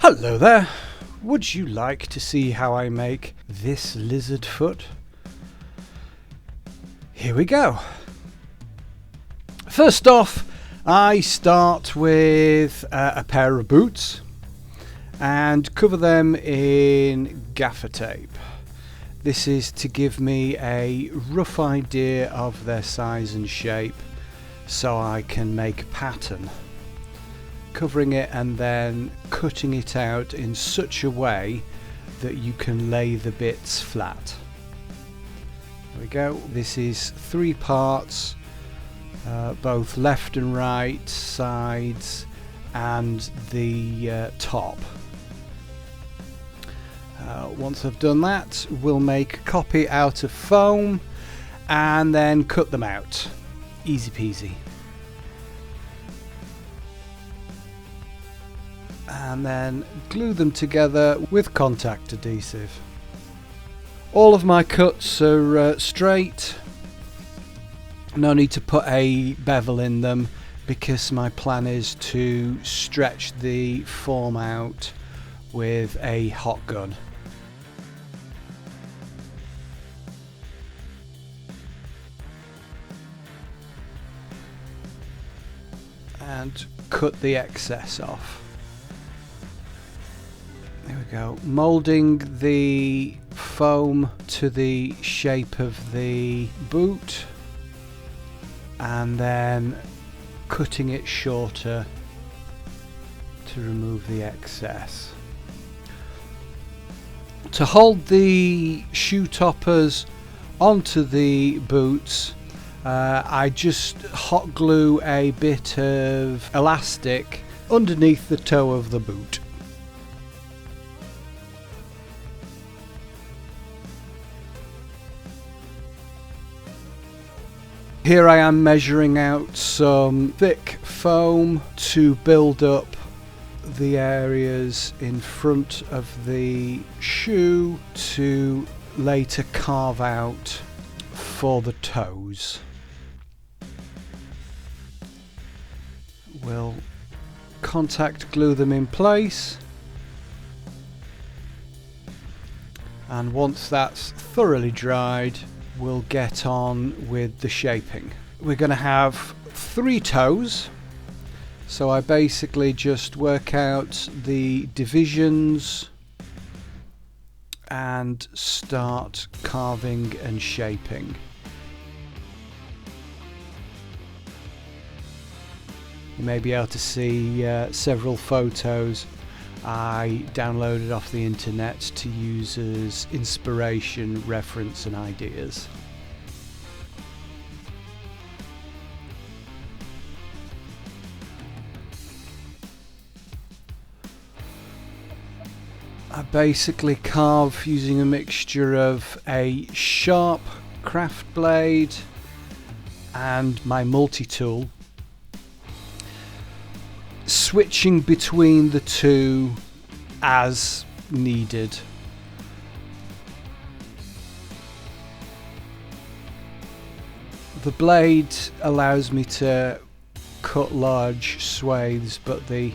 Hello there! Would you like to see how I make this lizard foot? Here we go. First off, I start with a pair of boots and cover them in gaffer tape. This is to give me a rough idea of their size and shape so I can make a pattern. Covering it and then cutting it out in such a way that you can lay the bits flat. There we go. This is 3 parts, both left and right sides and the top. Once I've done that, we'll make a copy out of foam and then cut them out. Easy peasy. And then glue them together with contact adhesive. All of my cuts are straight. No need to put a bevel in them because my plan is to stretch the form out with a hot gun. And cut the excess off. There we go. Moulding the foam to the shape of the boot and then cutting it shorter to remove the excess. To hold the shoe toppers onto the boots, I just hot glue a bit of elastic underneath the toe of the boot. Here I am measuring out some thick foam to build up the areas in front of the shoe to later carve out for the toes. We'll contact glue them in place, and once that's thoroughly dried, we'll get on with the shaping. We're going to have 3 toes, so I basically just work out the divisions and start carving and shaping. You may be able to see several photos I downloaded off the internet to use as inspiration, reference and ideas. I basically carve using a mixture of a sharp craft blade and my multi-tool, switching between the two as needed. The blade allows me to cut large swathes, but the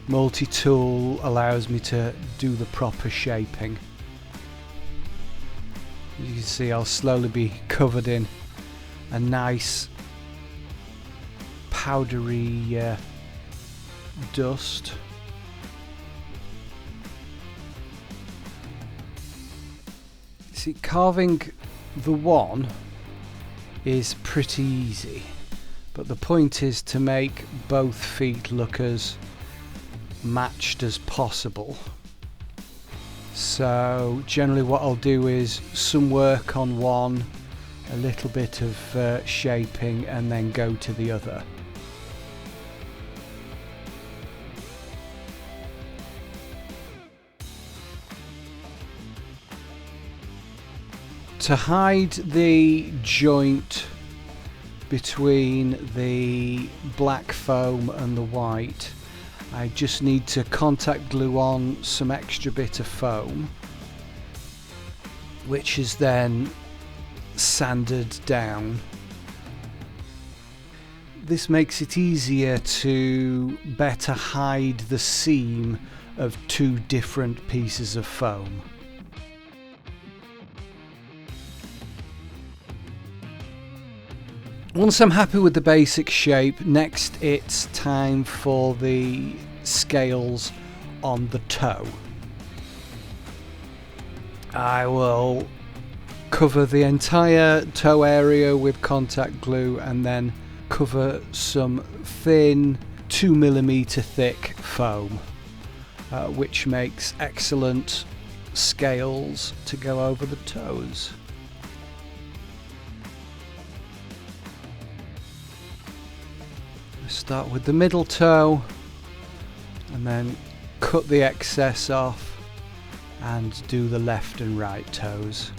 multi-tool allows me to do the proper shaping. As you can see, I'll slowly be covered in a nice powdery dust. See, carving the one is pretty easy, but the point is to make both feet look as matched as possible. So generally what I'll do is some work on one, a little bit of shaping, and then go to the other. To hide the joint between the black foam and the white, I just need to contact glue on some extra bit of foam, which is then sanded down. This makes it easier to better hide the seam of two different pieces of foam. Once I'm happy with the basic shape, next it's time for the scales on the toe. I will cover the entire toe area with contact glue and then cover some thin 2mm thick foam, which makes excellent scales to go over the toes. I start with the middle toe and then cut the excess off and do the left and right toes,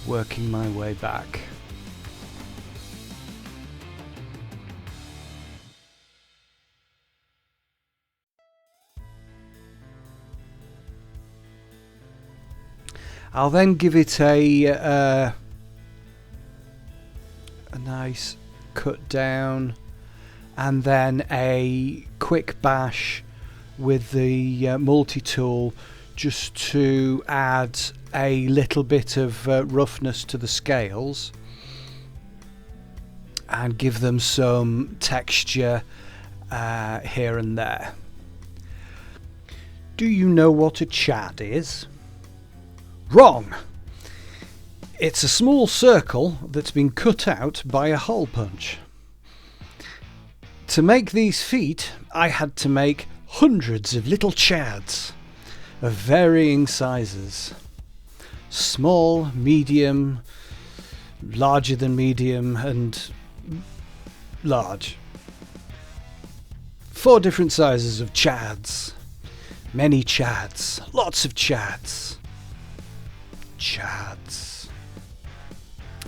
working my way back. I'll then give it a nice cut down and then a quick bash with the multi-tool, just to add a little bit of roughness to the scales and give them some texture here and there. Do you know what a chad is? Wrong! It's a small circle that's been cut out by a hole punch. To make these feet, I had to make hundreds of little chads of varying sizes. Small, medium, larger than medium, and large. 4 different sizes of chads. Many chads. Lots of chads. Chads.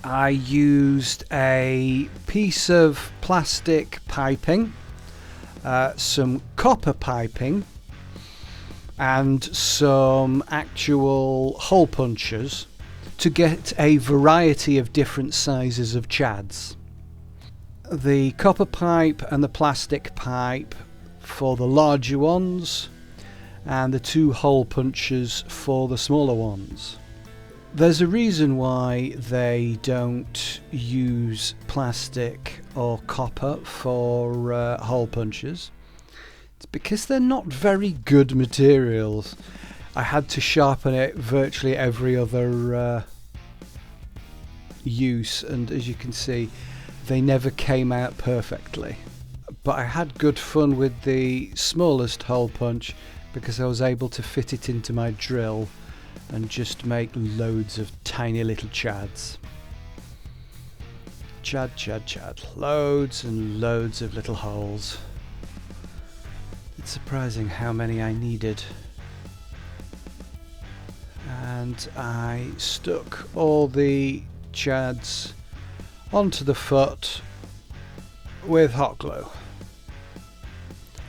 I used a piece of plastic piping, some copper piping, and some actual hole punchers to get a variety of different sizes of chads. The copper pipe and the plastic pipe for the larger ones, and the 2 hole punchers for the smaller ones. There's a reason why they don't use plastic or copper for hole punchers. It's because they're not very good materials. I had to sharpen it virtually every other use, and as you can see, they never came out perfectly. But I had good fun with the smallest hole punch because I was able to fit it into my drill and just make loads of tiny little chads. Chad, chad, chad. Loads and loads of little holes. It's surprising how many I needed. And I stuck all the chads onto the foot with hot glue.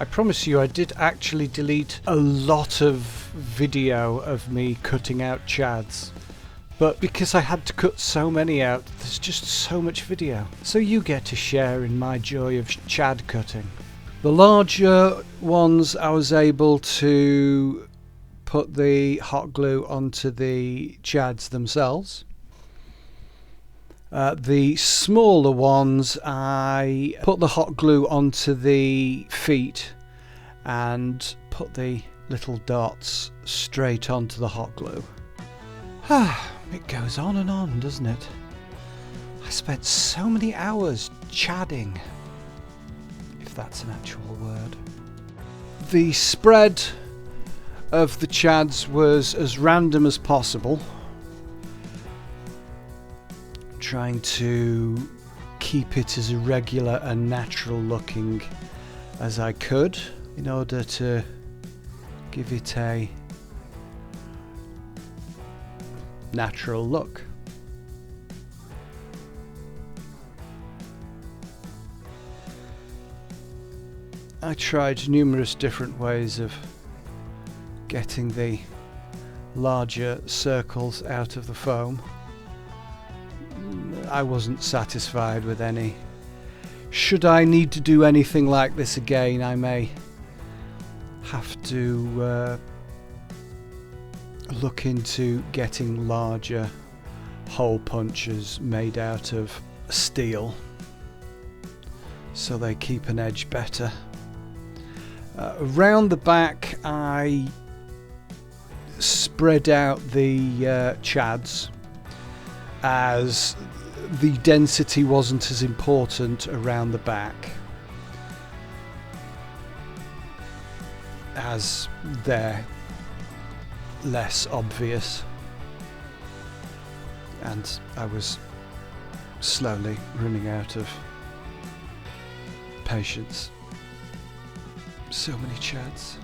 I promise you, I did actually delete a lot of video of me cutting out chads, but because I had to cut so many out, there's just so much video. So you get to share in my joy of chad cutting. The larger ones, I was able to put the hot glue onto the chads themselves. The smaller ones, I put the hot glue onto the feet and put the little dots straight onto the hot glue. It goes on and on, doesn't it? I spent so many hours chadding, if that's an actual word. The spread of the chads was as random as possible, trying to keep it as irregular and natural looking as I could in order to give it a natural look. I tried numerous different ways of getting the larger circles out of the foam. I wasn't satisfied with any. Should I need to do anything like this again, I may have to look into getting larger hole punchers made out of steel so they keep an edge better. Around the back I spread out the chads, as the density wasn't as important around the back, as they're less obvious, and I was slowly running out of patience. So many chads.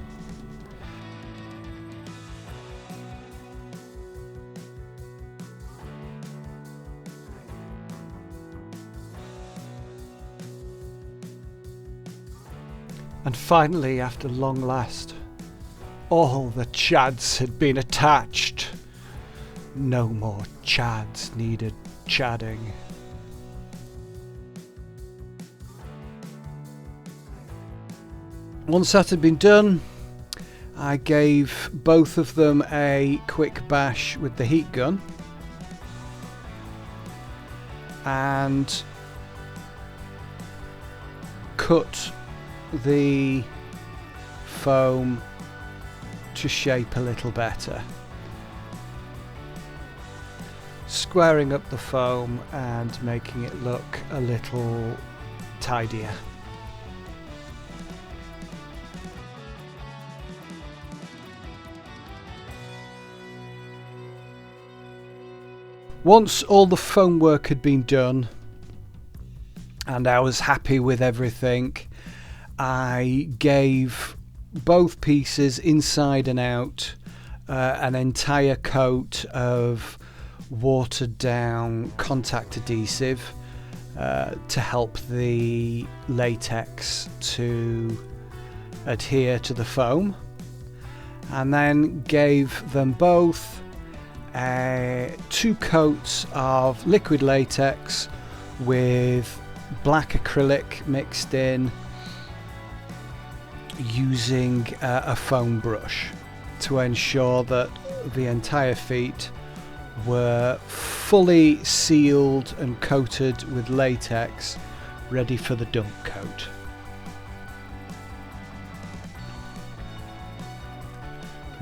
And finally, after long last, all the chads had been attached. No more chads needed chadding. Once that had been done, I gave both of them a quick bash with the heat gun and cut the foam to shape a little better, squaring up the foam and making it look a little tidier. Once all the foam work had been done and I was happy with everything, I gave both pieces inside and out an entire coat of watered down contact adhesive to help the latex to adhere to the foam, and then gave them both 2 coats of liquid latex with black acrylic mixed in, using a foam brush to ensure that the entire feet were fully sealed and coated with latex, ready for the dunk coat.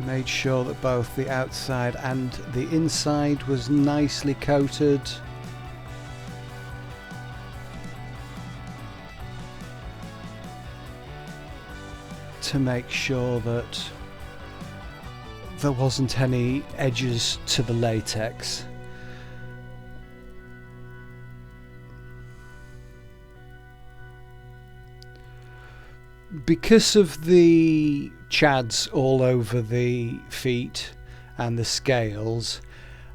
Made sure that both the outside and the inside was nicely coated. To make sure that there wasn't any edges to the latex. Because of the chads all over the feet and the scales,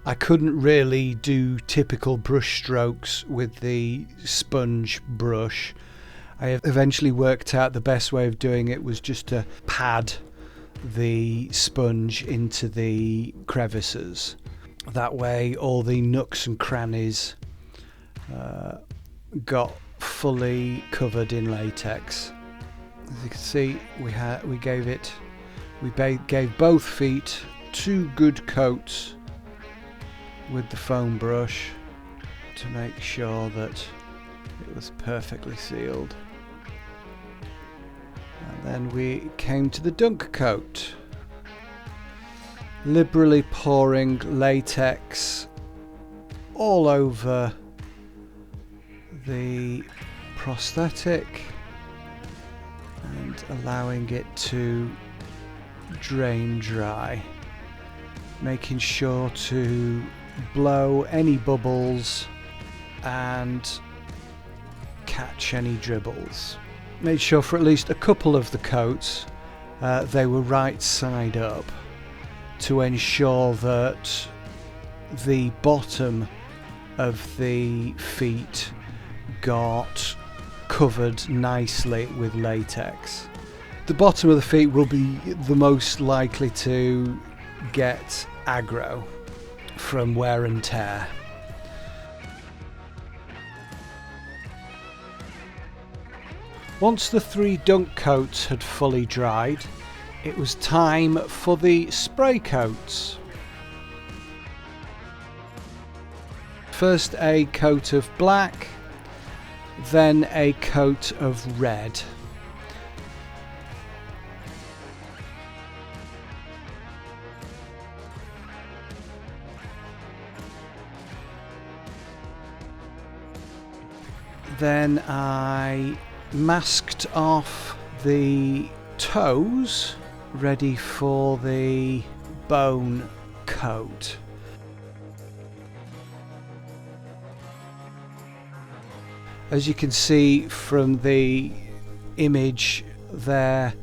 I couldn't really do typical brush strokes with the sponge brush. I eventually worked out the best way of doing it was just to pad the sponge into the crevices. That way all the nooks and crannies got fully covered in latex. As you can see, we gave both feet 2 good coats with the foam brush to make sure that it was perfectly sealed. And then we came to the dunk coat, liberally pouring latex all over the prosthetic and allowing it to drain dry, making sure to blow any bubbles and catch any dribbles. Made sure for at least a couple of the coats they were right side up, to ensure that the bottom of the feet got covered nicely with latex. The bottom of the feet will be the most likely to get aggro from wear and tear. Once the 3 dunk coats had fully dried, it was time for the spray coats. First a coat of black, then a coat of red. Then I masked off the toes, ready for the bone coat. As you can see from the image there,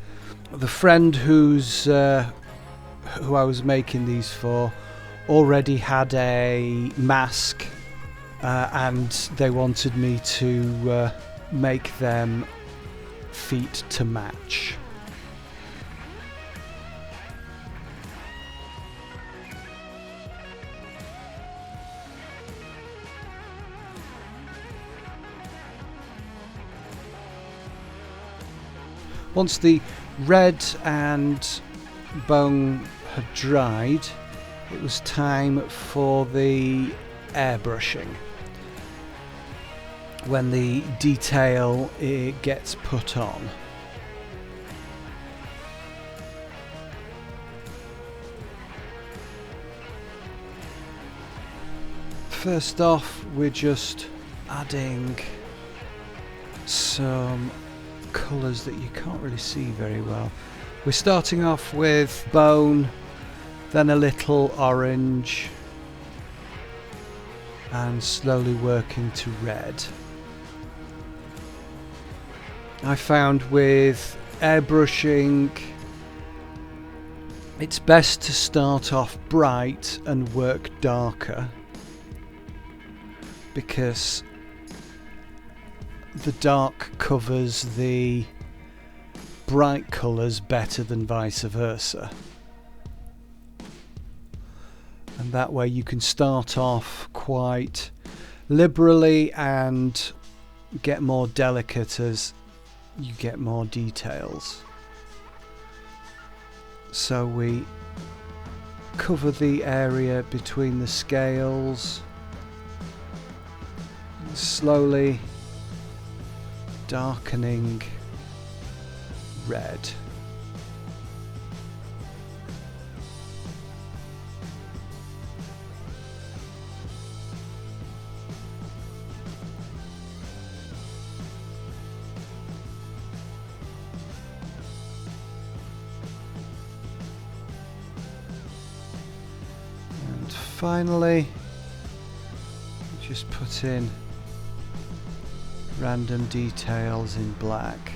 the friend who I was making these for already had a mask, and they wanted me to make them feet to match. Once the red and bone had dried, it was time for the airbrushing, when the detail gets put on. First off, we're just adding some colours that you can't really see very well. We're starting off with bone, then a little orange, and slowly working to red. I found with airbrushing, it's best to start off bright and work darker, because the dark covers the bright colours better than vice versa. And that way you can start off quite liberally and get more delicate as you get more details. So we cover the area between the scales, slowly darkening red. And finally, just put in random details in black.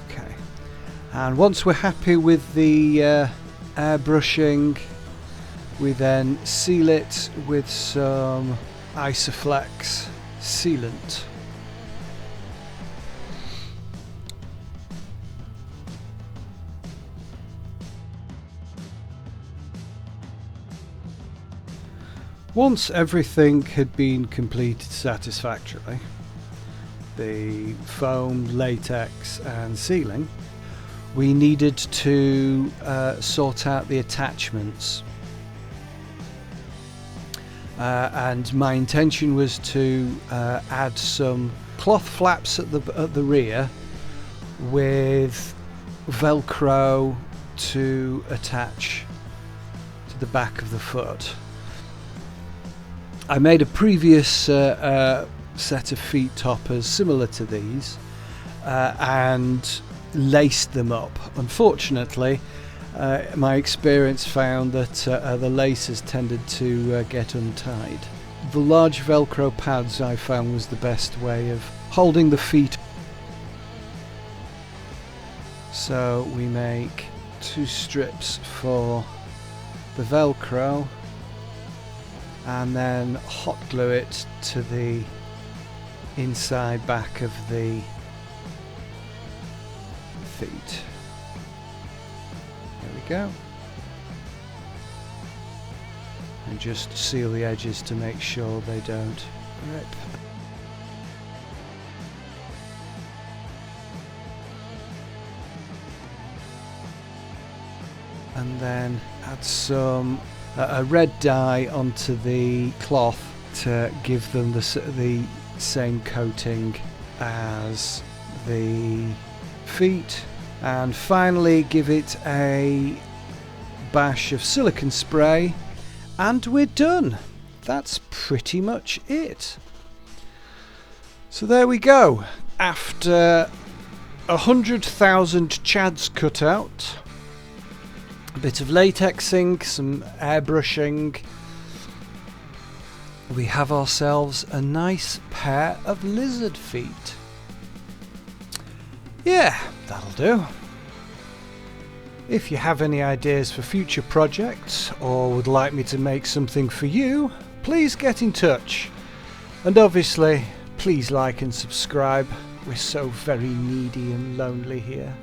Okay, and once we're happy with the airbrushing, we then seal it with some Isoflex sealant. Once everything had been completed satisfactorily, the foam, latex and sealing, we needed to sort out the attachments. And my intention was to add some cloth flaps at the rear with Velcro to attach to the back of the foot. I made a previous set of feet toppers similar to these and laced them up. Unfortunately, my experience found that the laces tended to get untied. The large Velcro pads I found was the best way of holding the feet. So we make 2 strips for the Velcro and then hot glue it to the inside back of the feet. There we go. And just seal the edges to make sure they don't rip. And then add some a red dye onto the cloth to give them the same coating as the feet, and finally give it a bash of silicone spray and we're done. That's pretty much it. So there we go. After 100,000 chads cut out, a bit of latexing, some airbrushing, we have ourselves a nice pair of lizard feet. Yeah, that'll do. If you have any ideas for future projects or would like me to make something for you, please get in touch. And obviously, please like and subscribe. We're so very needy and lonely here.